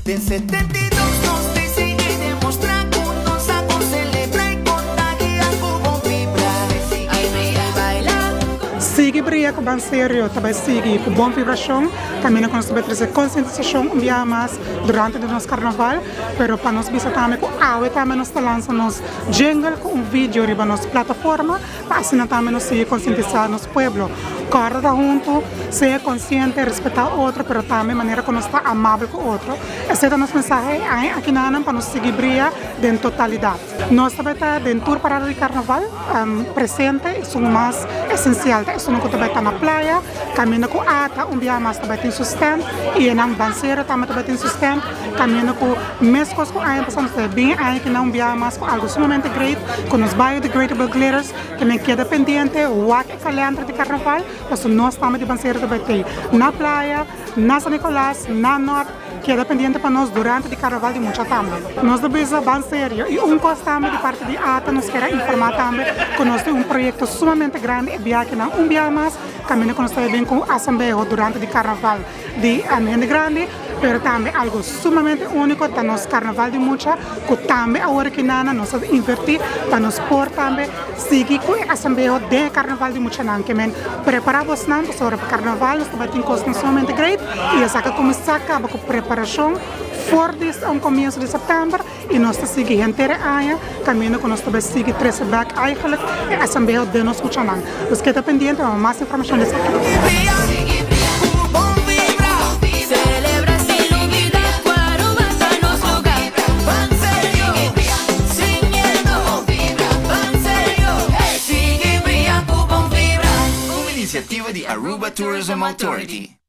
Tem 72 nós decidimos demonstrar que nós a celebrar e contagiar com bom vibrar. Aí vem bailar. Sigue brilha com bem sério, também sigue com boa vibração, caminha com nós também trazer conscientização um dia mais durante o nosso carnaval, pero para nós bisa também com a também nós lançamos jingle com vídeo riba nossa plataforma, para assim também nós seguir conscientizar nosso povo. Cada junto, ser consciente, respeitar o outro, pero também maneira que nós está amável com o outro. Esse é o nosso mensagem aqui na ANAM para nós seguir brilha em totalidade. Nós também está dentro do parada de carnaval, presente, isso é o mais essencial. Isso não também está na praia, caminha com ata, dia mais também tem sustento, e na banceira também tem sustento, caminha com mescos com a passamos bem aí que não dia mais com algo sumamente great, com os biodegradable glitters, que nem queda pendente, o é calendar de carnaval. Então, nós também de banceira também tem na praia, na São Nicolás, na Norte, que é dependente para nós durante o carnaval de muita também. Nós devemos bem sério e coisa também de parte de ATA nos quer informar também que nós temos projeto sumamente grande e que não dia mais caminho que nós também com a Assembleia durante o carnaval de ambiente grande, mas também algo sumamente único para nosso carnaval de muita, que também agora que nós invertir para nos pôr também seguir com a Assembleia de carnaval de muita não, que preparamos não para o carnaval, nós também temos coisas sumamente great e essa que começar acaba com preparação for o começo de setembro e nós seguimos inteira área, caminho que nós também seguimos 13 back eigenlijk a Assembleia de nós muita não. Os que estão pendentes, mais informação desse aqui. Iniciativa de Aruba Tourism Authority.